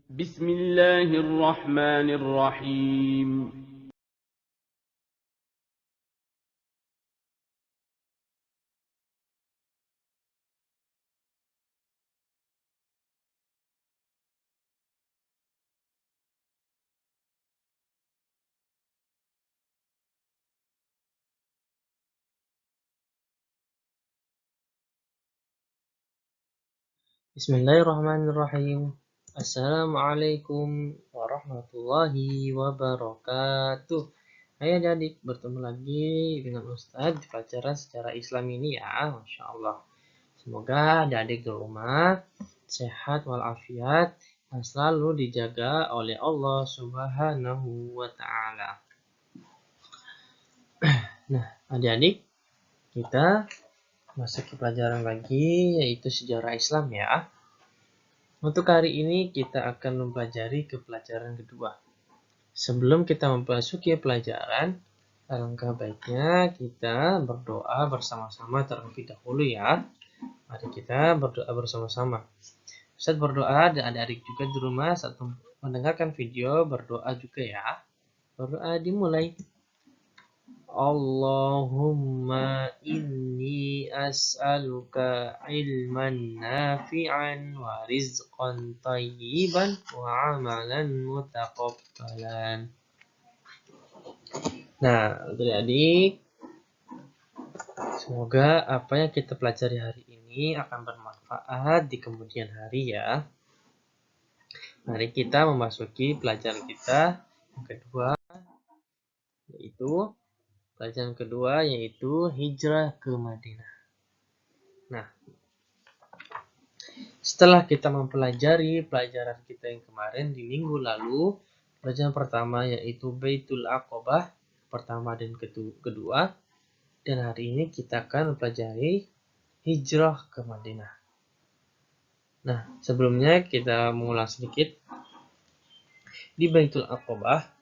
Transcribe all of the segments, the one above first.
بسم الله الرحمن الرحيم. Bismillahirrahmanirrahim. Assalamualaikum warahmatullahi wabarakatuh. Ayo adik bertemu lagi dengan Ustadz di pelajaran sejarah Islam ini ya, Masya Allah. Semoga adik-adik di rumah sehat walafiat dan selalu dijaga oleh Allah Subhanahu wa Ta'ala. Nah, adik-adik, kita masuk ke pelajaran lagi yaitu sejarah Islam ya. Untuk hari ini kita akan mempelajari ke pelajaran kedua. Sebelum kita memasuki pelajaran, alangkah baiknya kita berdoa bersama-sama terlebih dahulu ya. Mari kita berdoa bersama-sama. Ustaz berdoa dan adik-adik juga di rumah saat mendengarkan video berdoa juga ya. Berdoa dimulai. Allahumma inni as'aluka ilman nafi'an wa rizqan tayyiban wa amalan mutaqabbalan. Nah, adik-adik, semoga apa yang kita pelajari hari ini akan bermanfaat di kemudian hari ya. Mari kita memasuki pelajaran kita yang kedua, yaitu hijrah ke Madinah. Nah, setelah kita mempelajari pelajaran kita yang kemarin di minggu lalu, pelajaran pertama yaitu Baitul Aqabah pertama dan kedua, dan hari ini kita akan mempelajari hijrah ke Madinah. Nah, sebelumnya kita mengulang sedikit. Di Baitul Aqabah,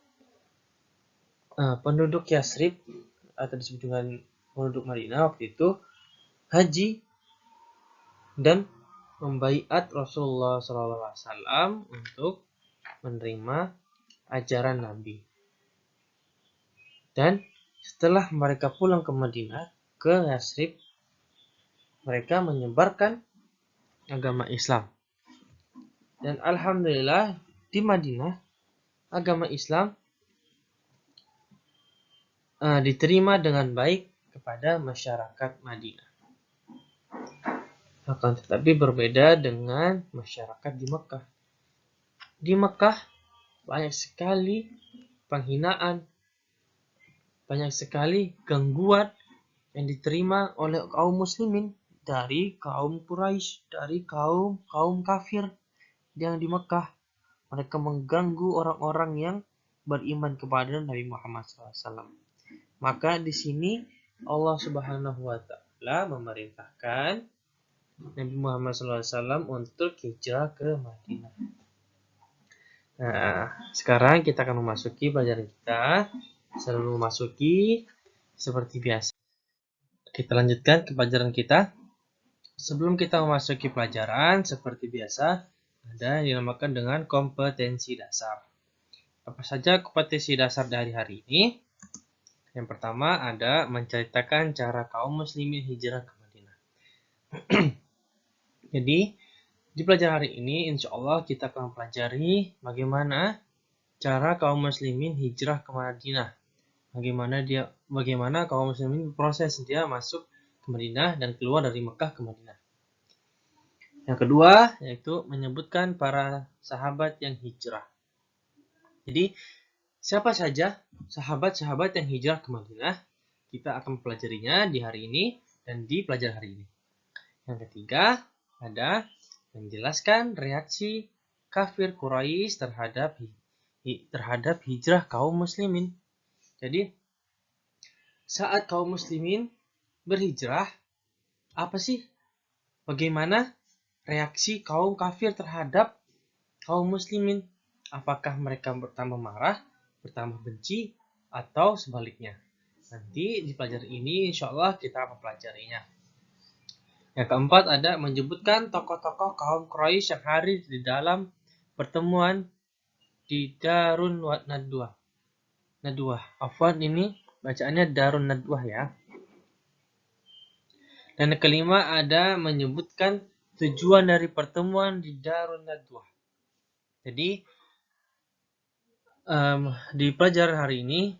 penduduk Yasrib atau disebut dengan penduduk Madinah waktu itu haji dan membaiat Rasulullah SAW untuk menerima ajaran Nabi. Dan setelah mereka pulang ke Madinah, ke Yasrib, mereka menyebarkan agama Islam. Dan alhamdulillah di Madinah agama Islam diterima dengan baik kepada masyarakat Madinah. Akan tetapi berbeda dengan masyarakat di Mekah. Di Mekah banyak sekali penghinaan, banyak sekali gangguan yang diterima oleh kaum muslimin dari kaum Quraisy, dari kaum kafir yang di Mekah. Mereka mengganggu orang-orang yang beriman kepada Nabi Muhammad SAW. Maka di sini Allah Subhanahu wa Ta'ala memerintahkan Nabi Muhammad SAW untuk hijrah ke Madinah. Nah, sekarang kita akan memasuki pelajaran kita. Sebelum memasuki, seperti biasa, kita lanjutkan ke pelajaran kita. Sebelum kita memasuki pelajaran, seperti biasa, ada yang dinamakan dengan kompetensi dasar. Apa saja kompetensi dasar dari hari ini? Yang pertama ada menceritakan cara kaum muslimin hijrah ke Madinah. Jadi, di pelajaran hari ini, insya Allah kita akan mempelajari bagaimana cara kaum muslimin hijrah ke Madinah. Bagaimana kaum muslimin proses dia masuk ke Madinah dan keluar dari Mekah ke Madinah. Yang kedua, yaitu menyebutkan para sahabat yang hijrah. Jadi, siapa saja sahabat-sahabat yang hijrah ke Madinah? Kita akan mempelajarinya di hari ini dan di pelajaran hari ini. Yang ketiga, ada menjelaskan reaksi kafir Quraisy terhadap hijrah kaum muslimin. Jadi, saat kaum muslimin berhijrah, apa sih? Bagaimana reaksi kaum kafir terhadap kaum muslimin? Apakah mereka bertambah marah, bertambah benci, atau sebaliknya? Nanti di pelajaran ini insya Allah kita akan mempelajarinya. Yang keempat ada menyebutkan tokoh-tokoh kaum Quraisy yang hadir di dalam pertemuan di Darun Nadwah. Afwan, ini bacaannya Darun Nadwah ya. Dan yang kelima ada menyebutkan tujuan dari pertemuan di Darun Nadwah. Jadi di pelajaran hari ini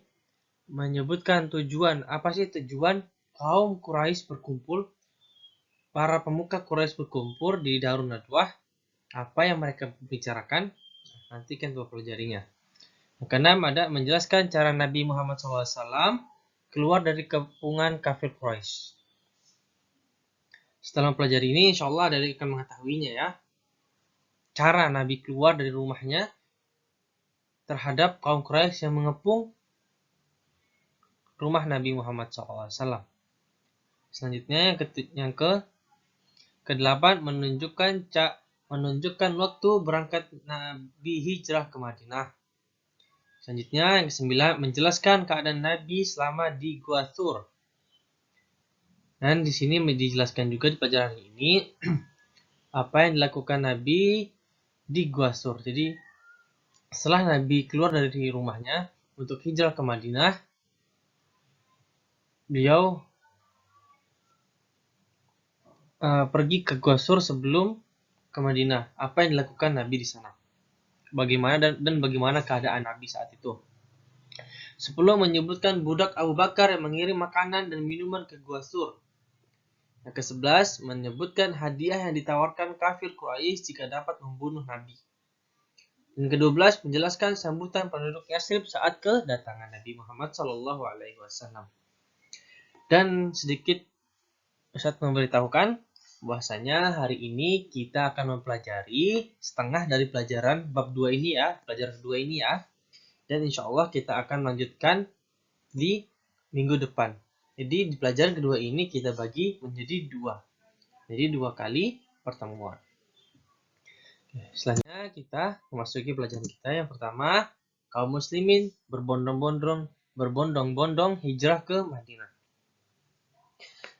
menyebutkan tujuan, apa sih tujuan kaum Quraisy berkumpul, para pemuka Quraisy berkumpul di Darun Nadwah, apa yang mereka bicarakan, nanti kan kita pelajarinya. Yang keenam ada menjelaskan cara Nabi Muhammad SAW keluar dari kepungan kafir Quraisy. Setelah mempelajari ini, insya Allah dari akan mengetahuinya ya, cara Nabi keluar dari rumahnya terhadap kaum Quraisy yang mengepung rumah Nabi Muhammad SAW. Selanjutnya yang ke-8 menunjukkan waktu berangkat Nabi hijrah ke Madinah. Selanjutnya yang ke-9 menjelaskan keadaan Nabi selama di Gua Thur. Dan di sini dijelaskan juga di pelajaran ini apa yang dilakukan Nabi di Gua Thur. Jadi setelah Nabi keluar dari rumahnya untuk hijrah ke Madinah, beliau pergi ke Gua Thur sebelum ke Madinah. Apa yang dilakukan Nabi di sana? Bagaimana dan bagaimana keadaan Nabi saat itu? 10 menyebutkan budak Abu Bakar yang mengirim makanan dan minuman ke Gua Thur. Yang ke-11 menyebutkan hadiah yang ditawarkan kafir Quraisy jika dapat membunuh Nabi. Yang ke-12 menjelaskan sambutan penduduk Yathrib saat kedatangan Nabi Muhammad SAW. Dan sedikit Ustadz memberitahukan bahwasanya hari ini kita akan mempelajari setengah dari pelajaran bab 2 ini ya, pelajaran kedua ini ya. Dan insya Allah kita akan lanjutkan di minggu depan. Jadi di pelajaran kedua ini kita bagi menjadi 2. Jadi 2 kali pertemuan. Selanjutnya kita memasuki pelajaran kita yang pertama, kaum muslimin berbondong-bondong hijrah ke Madinah.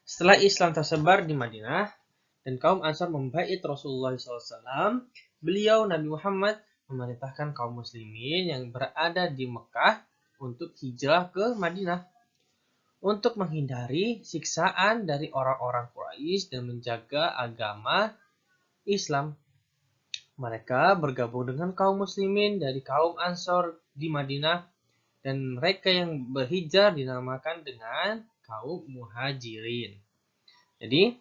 Setelah Islam tersebar di Madinah dan kaum Ansar membaiat Rasulullah SAW, beliau Nabi Muhammad memerintahkan kaum muslimin yang berada di Mekah untuk hijrah ke Madinah untuk menghindari siksaan dari orang-orang Quraisy dan menjaga agama Islam. Mereka bergabung dengan kaum muslimin dari kaum Ansar di Madinah dan mereka yang berhijrah dinamakan dengan kaum Muhajirin. Jadi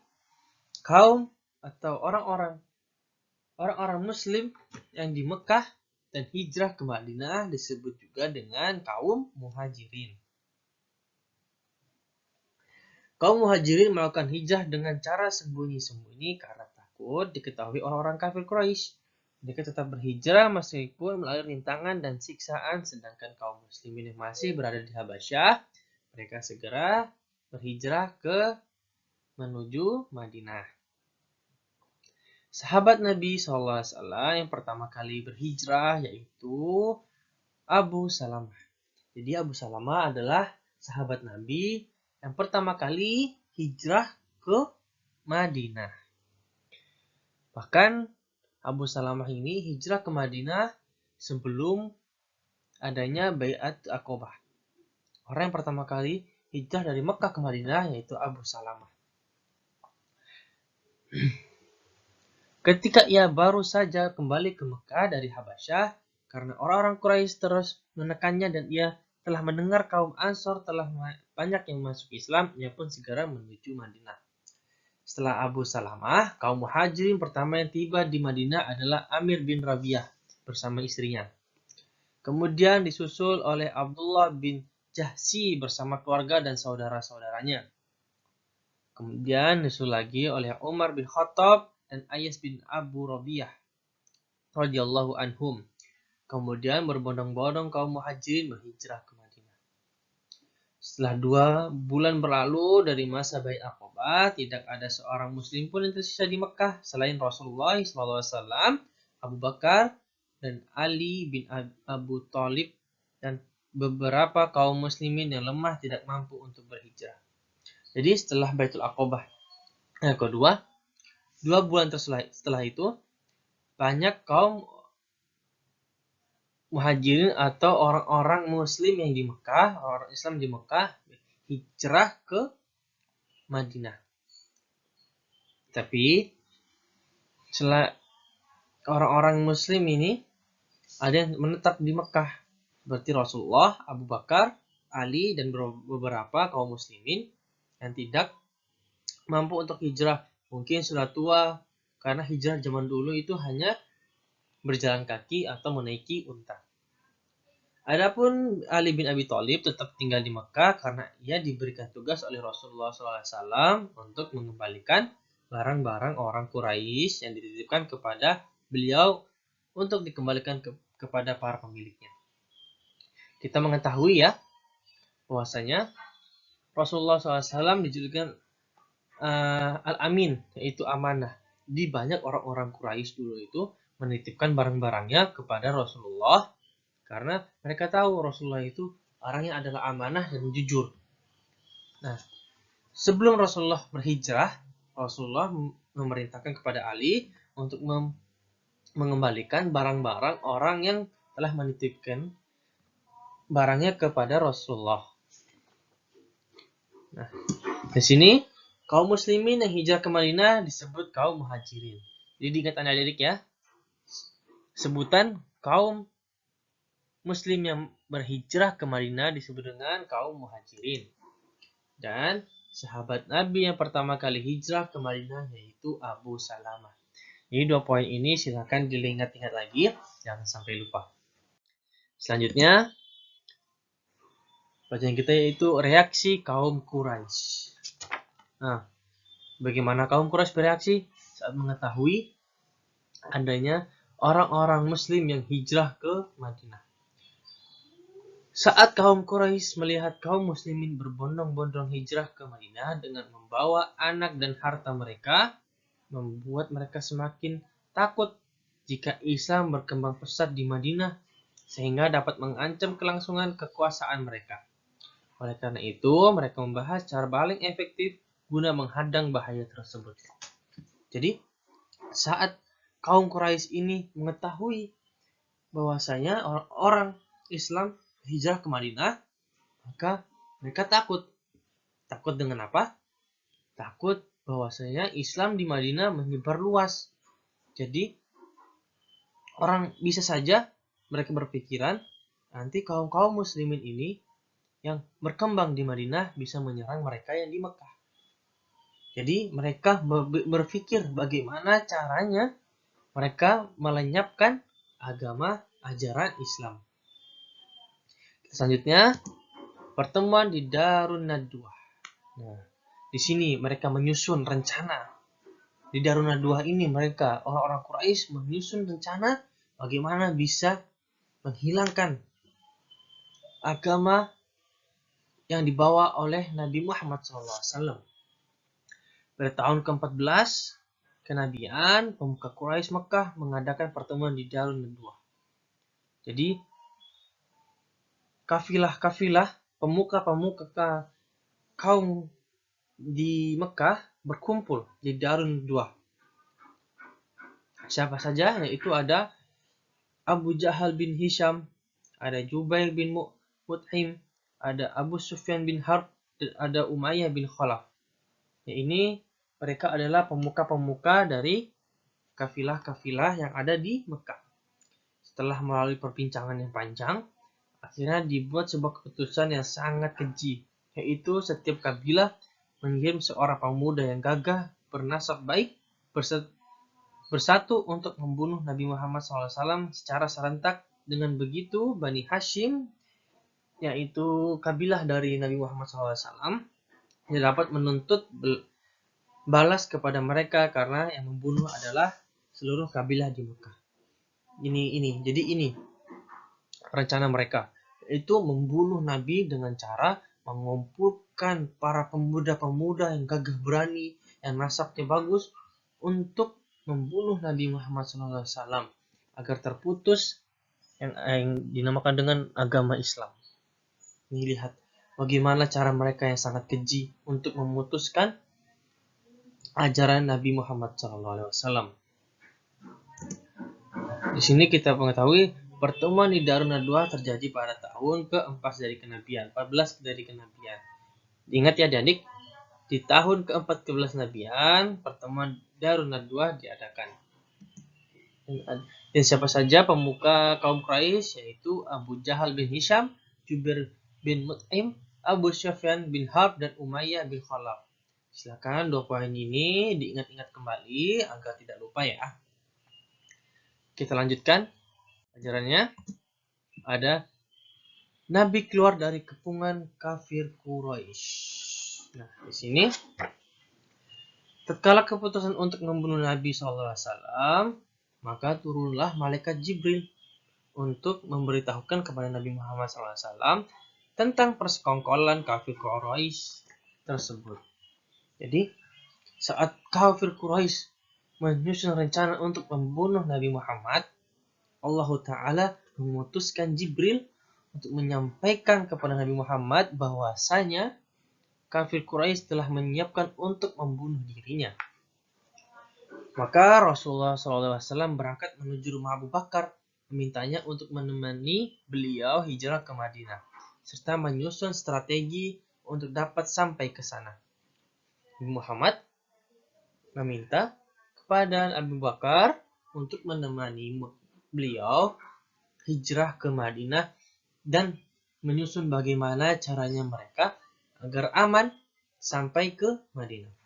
kaum atau orang-orang Muslim yang di Mekah dan hijrah ke Madinah disebut juga dengan kaum Muhajirin. Kaum Muhajirin melakukan hijrah dengan cara sembunyi-sembunyi karena takut diketahui orang-orang kafir Quraisy. Mereka tetap berhijrah meskipun melalui rintangan dan siksaan, sedangkan kaum muslimin yang masih berada di Habasyah, mereka segera berhijrah menuju Madinah. Sahabat Nabi SAW yang pertama kali berhijrah yaitu Abu Salamah. Jadi Abu Salamah adalah sahabat Nabi yang pertama kali hijrah ke Madinah. Bahkan Abu Salamah ini hijrah ke Madinah sebelum adanya Bai'at Aqobah. Orang yang pertama kali hijrah dari Mekah ke Madinah yaitu Abu Salamah. Ketika ia baru saja kembali ke Mekah dari Habasyah, karena orang-orang Quraisy terus menekannya dan ia telah mendengar kaum Ansor telah banyak yang masuk Islam, ia pun segera menuju Madinah. Setelah Abu Salamah, kaum Muhajirin pertama yang tiba di Madinah adalah Amir bin Rabiyah bersama istrinya. Kemudian disusul oleh Abdullah bin Jahsi bersama keluarga dan saudara-saudaranya. Kemudian disusul lagi oleh Umar bin Khattab dan Ayas bin Abu Rabiyah radhiyallahu anhum. Kemudian berbondong-bondong kaum Muhajirin berhijrah ke Madinah. Setelah 2 bulan berlalu dari masa Bai'at Aqobah, tidak ada seorang muslim pun yang tersisa di Mekah selain Rasulullah SAW, Abu Bakar dan Ali bin Abu Thalib dan beberapa kaum muslimin yang lemah tidak mampu untuk berhijrah. Jadi setelah Baitul Aqobah kedua, 2 bulan setelah itu, banyak kaum Muhajirin atau orang-orang Muslim yang di Mekah, orang Islam di Mekah hijrah ke Madinah. Tapi setelah orang-orang Muslim ini ada yang menetap di Mekah, seperti Rasulullah, Abu Bakar, Ali, dan beberapa kaum muslimin yang tidak mampu untuk hijrah. Mungkin sudah tua, karena hijrah zaman dulu itu hanya berjalan kaki atau menaiki unta. Adapun Ali bin Abi Thalib tetap tinggal di Mekah karena ia diberikan tugas oleh Rasulullah SAW untuk mengembalikan barang-barang orang Quraisy yang dititipkan kepada beliau untuk dikembalikan kepada para pemiliknya. Kita mengetahui ya, bahwasanya Rasulullah SAW dijulukan Al-Amin, yaitu amanah. Di banyak orang-orang Quraisy dulu itu menitipkan barang-barangnya kepada Rasulullah karena mereka tahu Rasulullah itu orangnya adalah amanah dan jujur. Nah, sebelum Rasulullah berhijrah, Rasulullah memerintahkan kepada Ali untuk mengembalikan barang-barang orang yang telah menitipkan barangnya kepada Rasulullah. Nah, di sini kaum muslimin yang hijrah ke Madinah disebut kaum muhajirin. Jadi diingat adik-adik ya, sebutan kaum Muslim yang berhijrah ke Madinah disebut dengan kaum muhajirin. Dan sahabat Nabi yang pertama kali hijrah ke Madinah yaitu Abu Salamah. Jadi 2 poin ini silakan diingat-ingat lagi, jangan sampai lupa. Selanjutnya, pelajaran kita yaitu reaksi kaum Quraisy. Nah, bagaimana kaum Quraisy bereaksi saat mengetahui adanya orang-orang Muslim yang hijrah ke Madinah? Saat kaum Quraisy melihat kaum muslimin berbondong-bondong hijrah ke Madinah dengan membawa anak dan harta mereka, membuat mereka semakin takut jika Islam berkembang pesat di Madinah sehingga dapat mengancam kelangsungan kekuasaan mereka. Oleh karena itu, mereka membahas cara paling efektif guna menghadang bahaya tersebut. Jadi, saat kaum Quraisy ini mengetahui bahwasanya orang Islam hijrah ke Madinah, maka mereka takut. Takut dengan apa? Takut bahwasanya Islam di Madinah menyebar luas. Jadi orang bisa saja mereka berpikiran nanti kaum muslimin ini yang berkembang di Madinah bisa menyerang mereka yang di Mekah. Jadi mereka berpikir bagaimana caranya mereka melenyapkan agama ajaran Islam. Selanjutnya, pertemuan di Darun Nadwah. Nah, di sini mereka menyusun rencana. Di Darun Nadwah ini mereka, orang-orang Quraisy menyusun rencana bagaimana bisa menghilangkan agama yang dibawa oleh Nabi Muhammad SAW. Pada tahun ke-14 kenabian, pemuka Quraisy Mekah mengadakan pertemuan di Darun Nadwah. Jadi, kafilah-kafilah pemuka-pemuka kaum di Mekah berkumpul di Darun Nadwah. Siapa saja? Yaitu ada Abu Jahal bin Hisham, ada Jubair bin Mut'im, ada Abu Sufyan bin Harb, dan ada Umayyah bin Khalaf. Ini mereka adalah pemuka-pemuka dari kafilah-kafilah yang ada di Mekah. Setelah melalui perbincangan yang panjang, akhirnya dibuat sebuah keputusan yang sangat keji, yaitu setiap kabilah mengirim seorang pemuda yang gagah, bernasab baik, bersatu untuk membunuh Nabi Muhammad SAW secara serentak. Dengan begitu, Bani Hashim, yaitu kabilah dari Nabi Muhammad SAW, dapat menuntut balas kepada mereka karena yang membunuh adalah seluruh kabilah di Mekah. Jadi ini rencana mereka, yaitu membunuh Nabi dengan cara mengumpulkan para pemuda-pemuda yang gagah berani, yang nasabnya bagus, untuk membunuh Nabi Muhammad SAW agar terputus yang dinamakan dengan agama Islam. Ini lihat bagaimana cara mereka yang sangat keji untuk memutuskan ajaran Nabi Muhammad SAW. Di sini kita mengetahui Pertemuan di Darun Nadwa terjadi pada tahun ke-14 dari kenabian. Ingat ya adik, di tahun ke-14 kenabian, pertemuan Darun Nadwa diadakan. Dan siapa saja pemuka kaum Quraisy, yaitu Abu Jahal bin Hisham, Jubair bin Mut'im, Abu Sufyan bin Harb, dan Umayyah bin Khalaf. Silakan 2 poin ini diingat-ingat kembali agar tidak lupa ya. Kita lanjutkan ajarannya. Ada Nabi keluar dari kepungan kafir Quraisy. Nah, di sini tatkala keputusan untuk membunuh Nabi SAW, maka turunlah malaikat Jibril untuk memberitahukan kepada Nabi Muhammad SAW tentang persekongkolan kafir Quraisy tersebut. Jadi, saat kafir Quraisy menyusun rencana untuk membunuh Nabi Muhammad, Allah Ta'ala memutuskan Jibril untuk menyampaikan kepada Nabi Muhammad bahwasanya kafir Quraisy telah menyiapkan untuk membunuh dirinya. Maka Rasulullah SAW berangkat menuju rumah Abu Bakar, memintanya untuk menemani beliau hijrah ke Madinah, serta menyusun strategi untuk dapat sampai ke sana. Nabi Muhammad meminta kepada Abu Bakar untuk menemani beliau hijrah ke Madinah dan menyusun bagaimana caranya mereka agar aman sampai ke Madinah.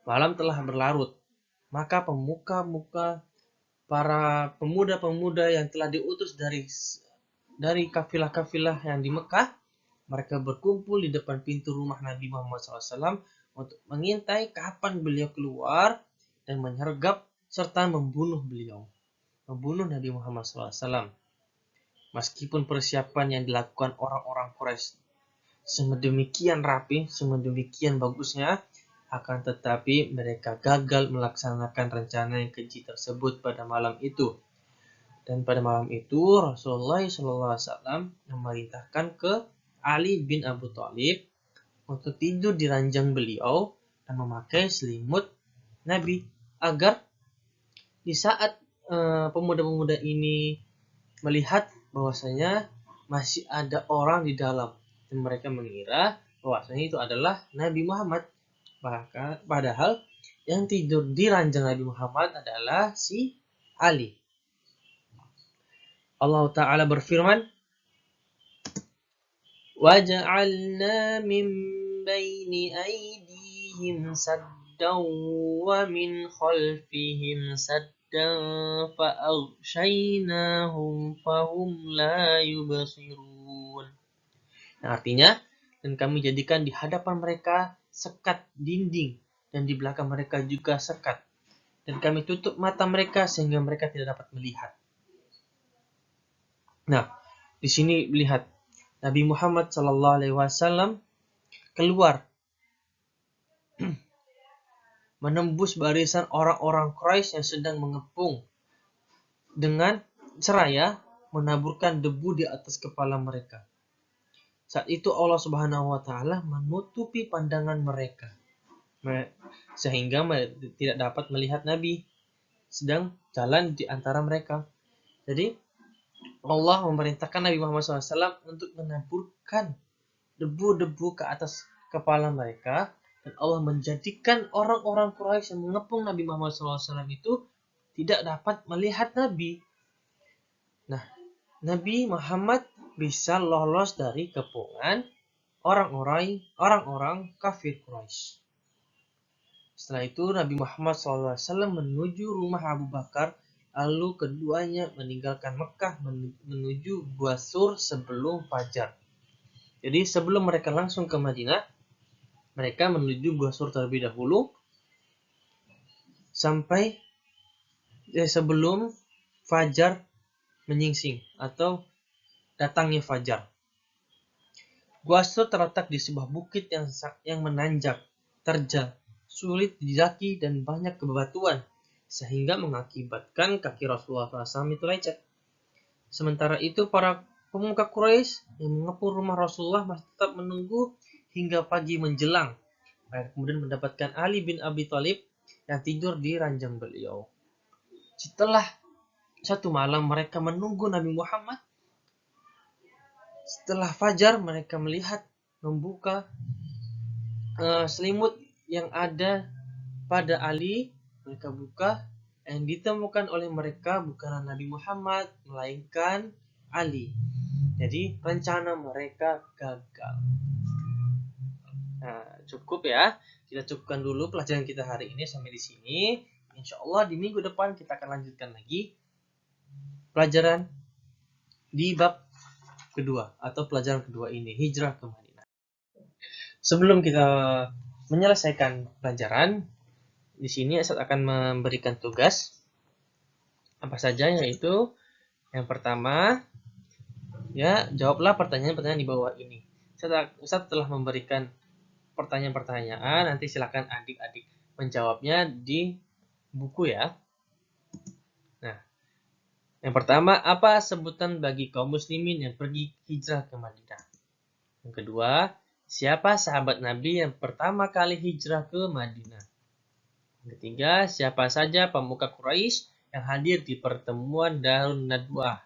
Malam telah berlarut, maka para pemuda-pemuda yang telah diutus dari kafilah-kafilah yang di Mekah, mereka berkumpul di depan pintu rumah Nabi Muhammad SAW untuk mengintai kapan beliau keluar dan menyergap serta membunuh Nabi Muhammad SAW. Meskipun persiapan yang dilakukan orang-orang Quraisy sedemikian rapi, sedemikian bagusnya, akan tetapi mereka gagal melaksanakan rencana yang keji tersebut pada malam itu. Dan pada malam itu Rasulullah SAW memerintahkan ke Ali bin Abi Thalib untuk tidur di ranjang beliau dan memakai selimut Nabi, agar di saat pemuda-pemuda ini melihat bahwasanya masih ada orang di dalam, dan mereka mengira bahwasanya itu adalah Nabi Muhammad. Padahal yang tidur di ranjang Nabi Muhammad adalah si Ali. Allah Ta'ala berfirman, وَجَعَلْنَا مِنْ بَيْنِ أَيْدِيهِمْ سَدًّا وَمِنْ خَلْفِهِمْ سَدًّا فَأَغْشَيْنَاهُمْ فَهُمْ لَا يُبْصِرُونَ. Artinya, dan kami jadikan di hadapan mereka sekat dinding, dan di belakang mereka juga sekat, dan kami tutup mata mereka sehingga mereka tidak dapat melihat. Nah, di sini lihat Nabi Muhammad SAW keluar menembus barisan orang-orang Quraisy yang sedang mengepung dengan seraya menaburkan debu di atas kepala mereka. Saat itu Allah Subhanahu wa Ta'ala menutupi pandangan mereka, sehingga tidak dapat melihat Nabi sedang jalan di antara mereka. Jadi Allah memerintahkan Nabi Muhammad SAW untuk menaburkan debu-debu ke atas kepala mereka, dan Allah menjadikan orang-orang Quraisy yang mengepung Nabi Muhammad SAW itu tidak dapat melihat Nabi. Nah, Nabi Muhammad bisa lolos dari kepungan orang-orang kafir Quraisy. Setelah itu Nabi Muhammad SAW menuju rumah Abu Bakar, lalu keduanya meninggalkan Mekah menuju Gua Sur sebelum fajar. Jadi sebelum mereka langsung ke Madinah, mereka menuju Gua Sur terlebih dahulu sampai sebelum fajar menyingsing atau datangnya fajar. Gua Sur terletak di sebuah bukit yang menanjak, terjal, sulit didaki dan banyak bebatuan, sehingga mengakibatkan kaki Rasulullah SAW itu lecet. Sementara itu para pemuka Quraisy yang mengepung rumah Rasulullah masih tetap menunggu hingga pagi menjelang. Mereka kemudian mendapatkan Ali bin Abi Thalib yang tidur di ranjang beliau. Setelah Satu malam mereka menunggu Nabi Muhammad. Setelah fajar mereka melihat membuka selimut yang ada pada Ali. Mereka buka, yang ditemukan oleh mereka bukanlah Nabi Muhammad, melainkan Ali. Jadi rencana mereka gagal. Nah, cukup ya. Kita cukupkan dulu pelajaran kita hari ini sampai di sini. Insya Allah di minggu depan kita akan lanjutkan lagi pelajaran di bab kedua atau pelajaran kedua ini, hijrah ke Madinah. Sebelum kita menyelesaikan pelajaran, di sini Ustaz akan memberikan tugas apa saja, yaitu yang pertama, ya, jawablah pertanyaan-pertanyaan di bawah ini. Ustaz telah memberikan pertanyaan-pertanyaan, nanti silakan adik-adik menjawabnya di buku ya. Nah, yang pertama, apa sebutan bagi kaum muslimin yang pergi hijrah ke Madinah? Yang kedua, siapa sahabat Nabi yang pertama kali hijrah ke Madinah? Yang ketiga, siapa saja pemuka Quraisy yang hadir di pertemuan Darun Nadwah?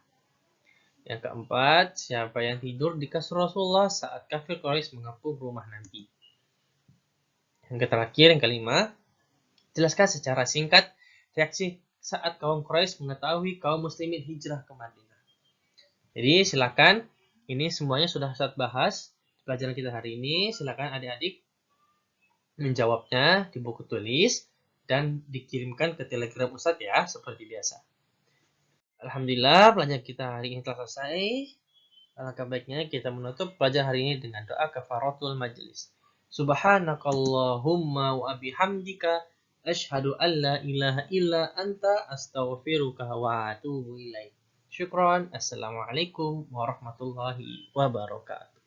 Yang keempat, siapa yang tidur di kasur Rasulullah saat kafir Quraisy mengepung rumah Nabi? Yang terakhir, yang kelima, jelaskan secara singkat reaksi saat kaum Quraisy mengetahui kaum muslimin hijrah ke Madinah. Jadi silakan, ini semuanya sudah Ustaz bahas pelajaran kita hari ini. Silakan adik-adik menjawabnya di buku tulis dan dikirimkan ke Telegram Ustaz ya, seperti biasa. Alhamdulillah pelajaran kita hari ini telah selesai. Alangkah baiknya kita menutup pelajaran hari ini dengan doa kafaratul majelis. Subhanakallahumma wa bihamdika asyhadu an la ilaha illa anta astaghfiruka wa atubu ilaik. Syukran. Assalamualaikum warahmatullahi wabarakatuh.